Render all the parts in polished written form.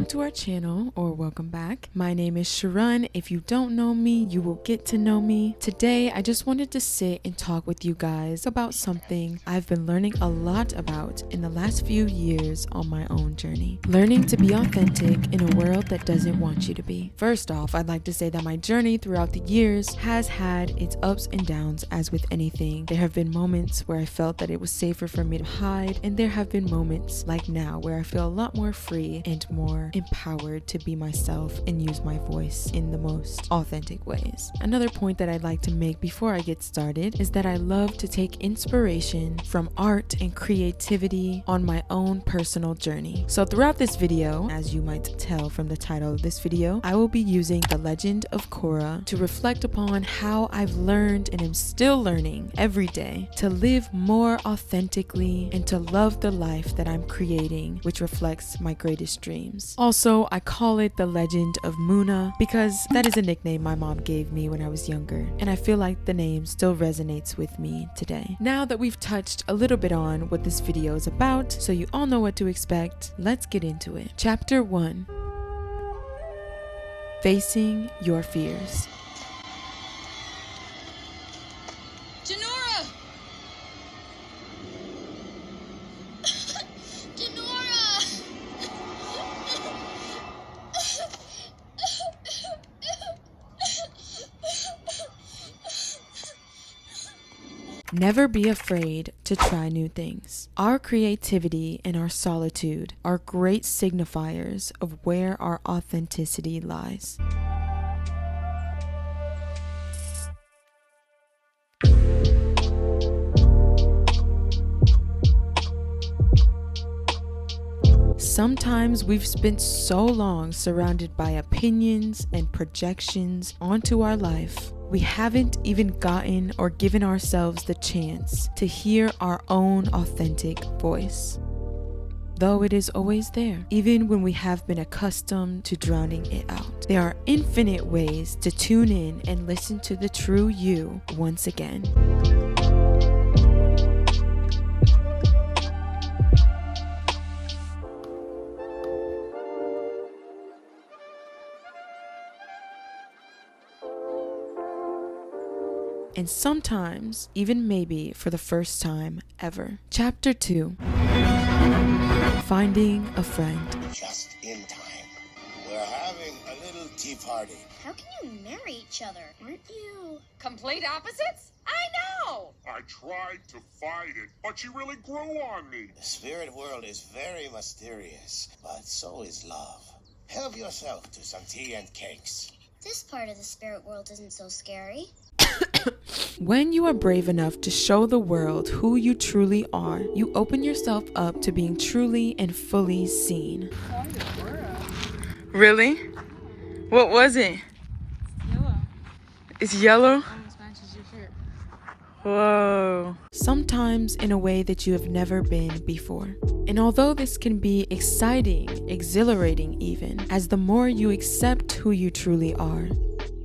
to our channel, or welcome back. My name is Sharon. If you don't know me, you will get to know me. Today, I just wanted to sit and talk with you guys about something I've been learning a lot about in the last few years on my own journey. Learning to be authentic in a world that doesn't want you to be. First off, I'd like to say that my journey throughout the years has had its ups and downs as with anything. There have been moments where I felt that it was safer for me to hide, and there have been moments like now where I feel a lot more free and more empowered to be myself and use my voice in the most authentic ways. Another point that I'd like to make before I get started is that I love to take inspiration from art and creativity on my own personal journey. So throughout this video, as you might tell from the title of this video, I will be using the legend of Korra to reflect upon how I've learned and am still learning every day to live more authentically and to love the life that I'm creating, which reflects my greatest dreams. Also, I call it the legend of Moona because that is a nickname my mom gave me when I was younger, and I feel like the name still resonates with me today. Now that we've touched a little bit on what this video is about, so you all know what to expect, let's get into it. Chapter 1. Facing your fears. Never be afraid to try new things. Our creativity and our solitude are great signifiers of where our authenticity lies. Sometimes we've spent so long surrounded by opinions and projections onto our life, we haven't even gotten or given ourselves the chance to hear our own authentic voice. Though it is always there, even when we have been accustomed to drowning it out. There are infinite ways to tune in and listen to the true you once again. And sometimes, even maybe for the first time ever. Chapter 2. Finding a friend. Just in time. We're having a little tea party. How can you marry each other? Aren't you complete opposites? I know! I tried to fight it, but she really grew on me. The spirit world is very mysterious, but so is love. Help yourself to some tea and cakes. This part of the spirit world isn't so scary. When you are brave enough to show the world who you truly are, you open yourself up to being truly and fully seen. Really? What was it? Yellow. It's yellow? Almost matches your shirt. Whoa. Sometimes in a way that you have never been before. And although this can be exciting, exhilarating even, as the more you accept who you truly are,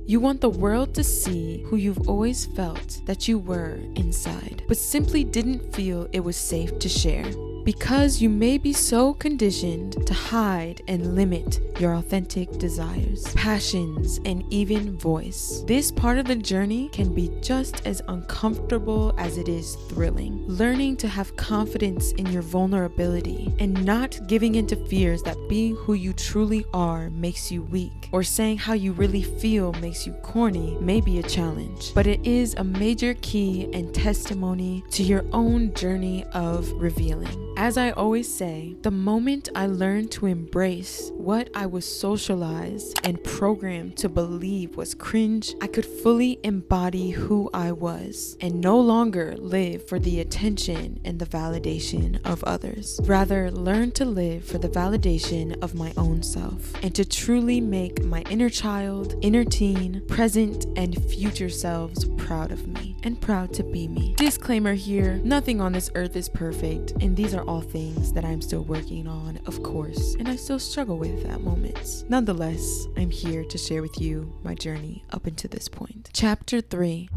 you want the world to see who you've always felt that you were inside, but simply didn't feel it was safe to share. Because you may be so conditioned to hide and limit your authentic desires, passions, and even voice. This part of the journey can be just as uncomfortable as it is thrilling. Learning to have confidence in your vulnerability and not giving into fears that being who you truly are makes you weak, or saying how you really feel makes you corny may be a challenge. But it is a major key and testimony to your own journey of revealing. As I always say, the moment I learned to embrace what I was socialized and programmed to believe was cringe, I could fully embody who I was and no longer live for the attention and the validation of others. Rather, learn to live for the validation of my own self and to truly make my inner child, inner teen, present, and future selves proud of me and proud to be me. Disclaimer here, nothing on this earth is perfect, and these are all things that I'm still working on, of course, and I still struggle with at moments. Nonetheless, I'm here to share with you my journey up until this point. Chapter 3.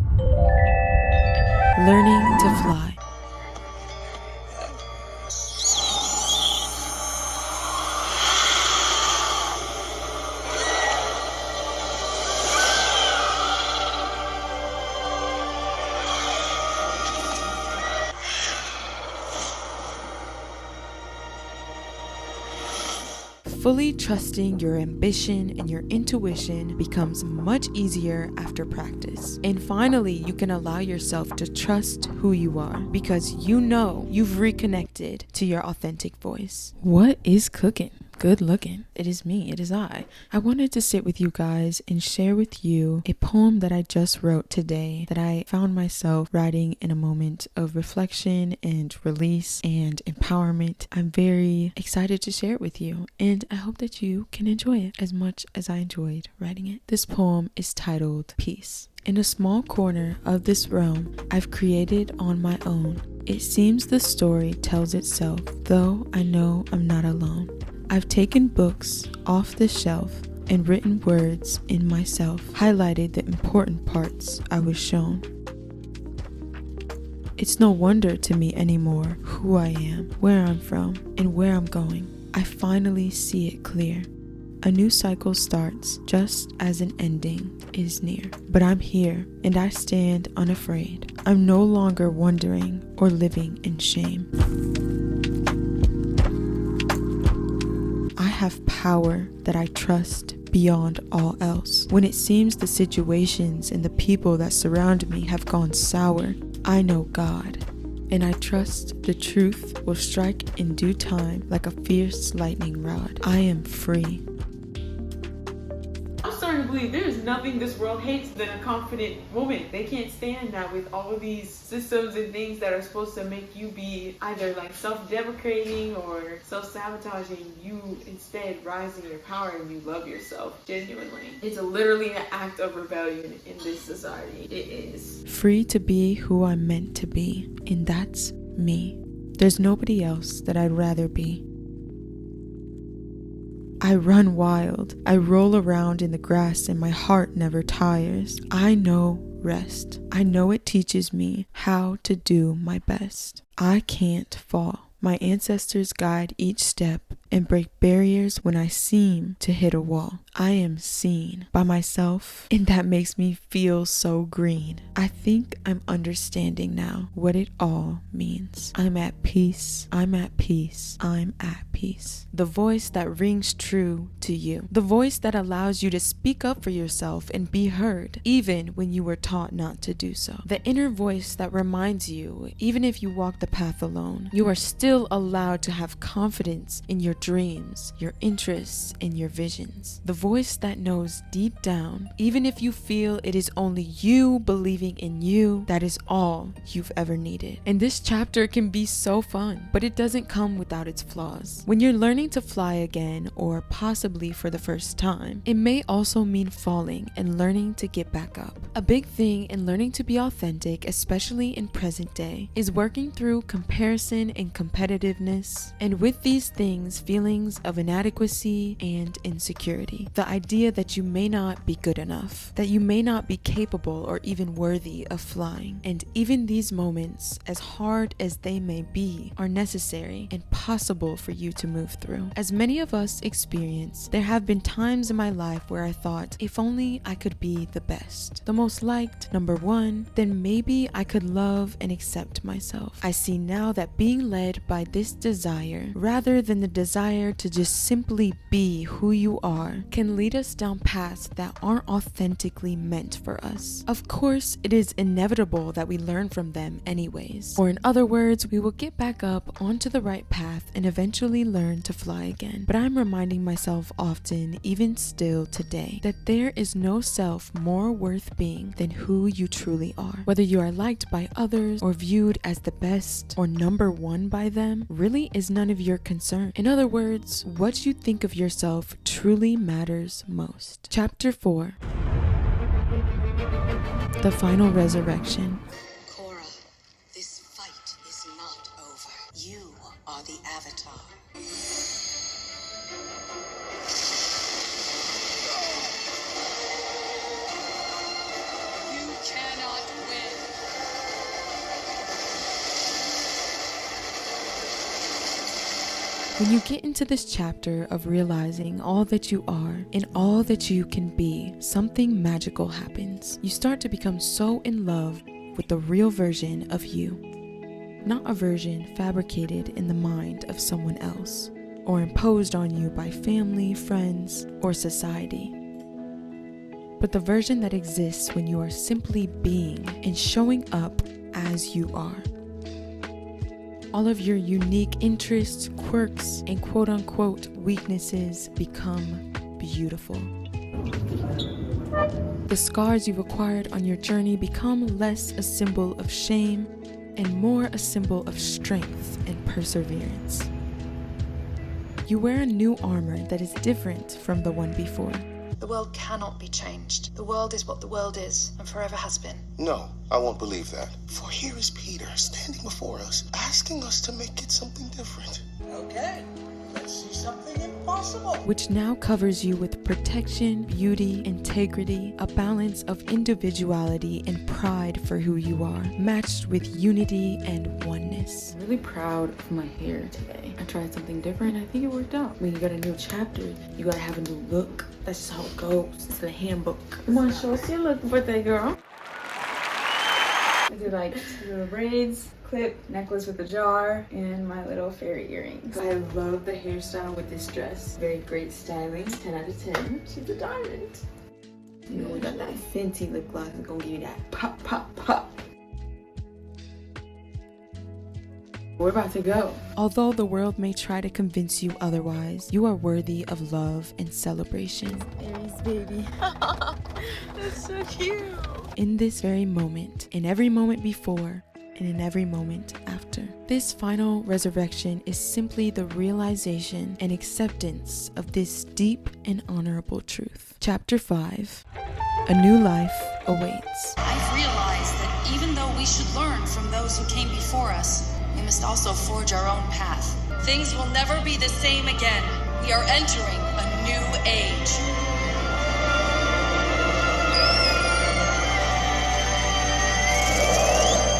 Learning to fly. Fully trusting your ambition and your intuition becomes much easier after practice. And finally, you can allow yourself to trust who you are because you know you've reconnected to your authentic voice. What is cooking? Good looking. It is me. It is I. I wanted to sit with you guys and share with you a poem that I just wrote today that I found myself writing in a moment of reflection and release and empowerment. I'm very excited to share it with you, and I hope that you can enjoy it as much as I enjoyed writing it. This poem is titled Peace. In a small corner of this realm I've created on my own, it seems the story tells itself, though I know I'm not alone. I've taken books off the shelf and written words in myself, highlighted the important parts I was shown. It's no wonder to me anymore who I am, where I'm from, and where I'm going. I finally see it clear. A new cycle starts just as an ending is near. But I'm here and I stand unafraid. I'm no longer wondering or living in shame. I have power that I trust beyond all else. When it seems the situations and the people that surround me have gone sour, I know God, and I trust the truth will strike in due time like a fierce lightning rod. I am free. I'm starting to believe there's nothing this world hates than a confident woman. They can't stand that with all of these systems and things that are supposed to make you be either like self-deprecating or self-sabotaging. You instead rise in your power and you love yourself genuinely. It's literally an act of rebellion in this society. It is. Free to be who I'm meant to be, and that's me. There's nobody else that I'd rather be. I run wild. I roll around in the grass and my heart never tires. I know rest. I know it teaches me how to do my best. I can't fall. My ancestors guide each step and break barriers when I seem to hit a wall. I am seen by myself, and that makes me feel so green. I think I'm understanding now what it all means. I'm at peace. I'm at peace. I'm at peace. The voice that rings true to you. The voice that allows you to speak up for yourself and be heard, even when you were taught not to do so. The inner voice that reminds you, even if you walk the path alone, you are still allowed to have confidence in your dreams, your interests, and your visions. The voice that knows deep down, even if you feel it is only you believing in you, that is all you've ever needed. And this chapter can be so fun, but it doesn't come without its flaws. When you're learning to fly again, or possibly for the first time, it may also mean falling and learning to get back up. A big thing in learning to be authentic, especially in present day, is working through comparison and competitiveness, and with these things, feelings of inadequacy and insecurity. The idea that you may not be good enough, that you may not be capable or even worthy of flying. And even these moments, as hard as they may be, are necessary and possible for you to move through. As many of us experience, there have been times in my life where I thought, if only I could be the best, the most liked, number one, then maybe I could love and accept myself. I see now that being led by this desire, rather than the desire to just simply be who you are, can lead us down paths that aren't authentically meant for us. Of course, it is inevitable that we learn from them anyways. Or in other words, we will get back up onto the right path and eventually learn to fly again. But I'm reminding myself often, even still today, that there is no self more worth being than who you truly are. Whether you are liked by others or viewed as the best or number one by them really is none of your concern. In other words, what you think of yourself truly matters most. Chapter 4. The Final Resurrection. Korra, this fight is not over. You are the Avatar. You cannot win. When you get into this chapter of realizing all that you are and all that you can be, something magical happens. You start to become so in love with the real version of you, not a version fabricated in the mind of someone else or imposed on you by family, friends, or society. But the version that exists when you are simply being and showing up as you are. All of your unique interests, quirks, and quote-unquote weaknesses become beautiful. The scars you've acquired on your journey become less a symbol of shame and more a symbol of strength and perseverance. You wear a new armor that is different from the one before. The world cannot be changed. The world is what the world is and forever has been. No, I won't believe that. For here is Peter standing before us, asking us to make it something different. Okay, let's see something impossible. Which now covers you with protection, beauty, integrity, a balance of individuality and pride for who you are, matched with unity and oneness. I'm really proud of my hair today. I tried something different. I think it worked out. When you got a new chapter, you gotta have a new look. That's just how it goes. It's the handbook. Come on, show us your look, birthday girl. I do like little braids, clip, necklace with a jar, and my little fairy earrings. I love the hairstyle with this dress. Very great styling. 10 out of 10. She's a diamond. You know, we got that Fenty lip gloss. It's gonna give you that pop, pop, pop. We're about to go. Although the world may try to convince you otherwise, you are worthy of love and celebration. Aries baby. That's so cute. In this very moment, in every moment before, and in every moment after. This final resurrection is simply the realization and acceptance of this deep and honorable truth. Chapter 5. A new life awaits. I've realized that even though we should learn from those who came before us, we must also forge our own path. Things will never be the same again. We are entering a new age.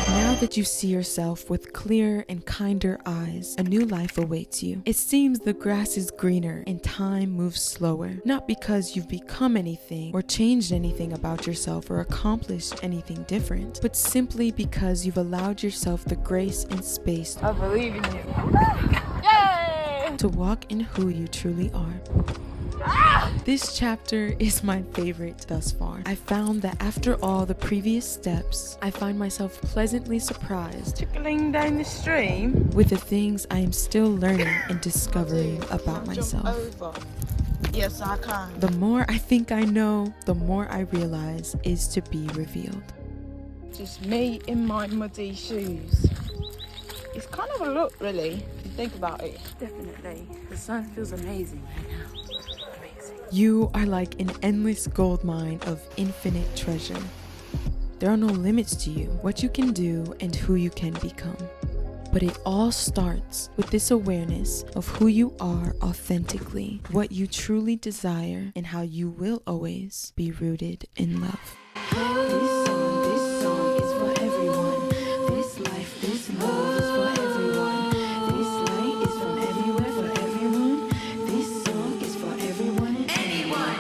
Now that you see yourself with clearer and kinder eyes, a new life awaits you. It seems the grass is greener and time moves slower, not because you've become anything or changed anything about yourself or accomplished anything different, but simply because you've allowed yourself the grace and space I believe in you. Yay! to walk in who you truly are. This chapter is my favorite thus far. I found that after all the previous steps, I find myself pleasantly surprised Trickling down the stream. with the things I am still learning and discovering about myself. Over. Yes, I can. The more I think I know, the more I realize is to be revealed. Just me in my muddy shoes. It's kind of a look, really, if you think about it. Definitely. The sun feels amazing right now. Amazing. You are like an endless gold mine of infinite treasure. There are no limits to you, what you can do, and who you can become. But it all starts with this awareness of who you are authentically, what you truly desire, and how you will always be rooted in love. This song is for everyone. This life, this love is for everyone. This light is from everywhere for everyone. This song is for everyone and anyone.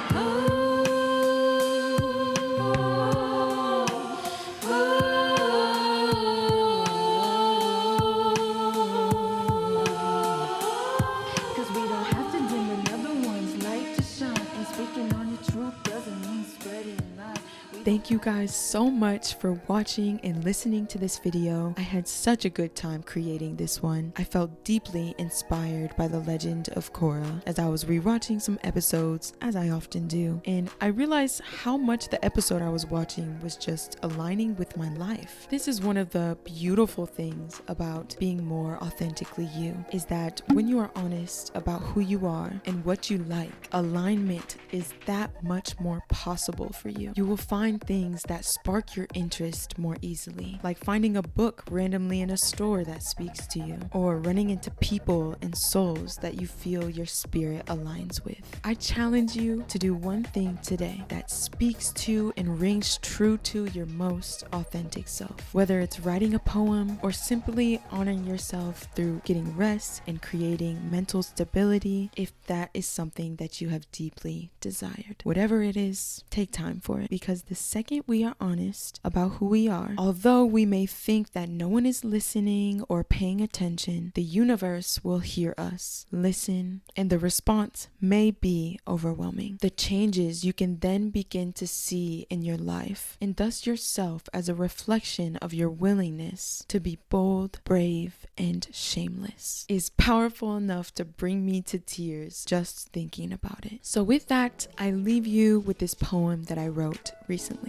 Cause we don't have to dim another one's light to shine. And speaking on the truth doesn't mean spreading lies. Thank you guys so much for watching and listening to this video. I had such a good time creating this one. I felt deeply inspired by the legend of Korra as I was rewatching some episodes, as I often do, and I realized how much the episode I was watching was just aligning with my life. This is one of the beautiful things about being more authentically you, is that when you are honest about who you are and what you like, alignment is that much more possible for you. You will find things that spark your interest more easily, like finding a book randomly in a store that speaks to you, or running into people and souls that you feel your spirit aligns with. I challenge you to do one thing today that speaks to and rings true to your most authentic self, whether it's writing a poem or simply honoring yourself through getting rest and creating mental stability, if that is something that you have deeply desired. Whatever it is, take time for it, because the second we are honest about who we are, although we may think that no one is listening or paying attention, the universe will hear us, listen, and the response may be overwhelming. The changes you can then begin to see in your life, and thus yourself as a reflection of your willingness to be bold, brave, and shameless, is powerful enough to bring me to tears just thinking about it. So with that, I leave you with this poem that I wrote recently.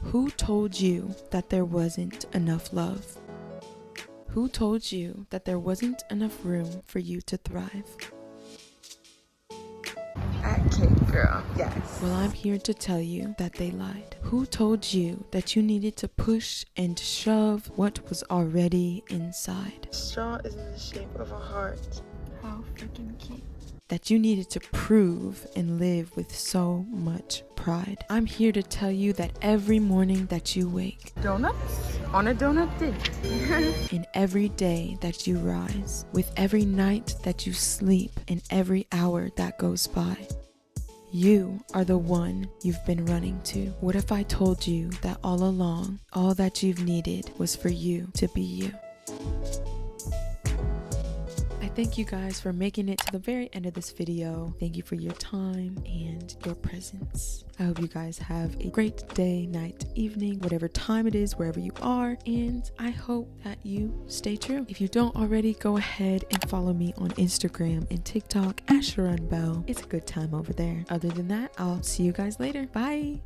Who told you that there wasn't enough love? Who told you that there wasn't enough room for you to thrive? Okay, girl. Yes. Well, I'm here to tell you that they lied. Who told you that you needed to push and shove what was already inside? Straw is in the shape of a heart. How freaking cute. That you needed to prove and live with so much pride. I'm here to tell you that every morning that you wake, Donuts on a donut date. in every day that you rise, with every night that you sleep, and every hour that goes by, you are the one you've been running to. What if I told you that all along, all that you've needed was for you to be you? Thank you guys for making it to the very end of this video. Thank you for your time and your presence. I hope you guys have a great day, night, evening, whatever time it is, wherever you are. And I hope that you stay true. If you don't already, go ahead and follow me on Instagram and TikTok at Sharon Bell. It's a good time over there. Other than that, I'll see you guys later. Bye.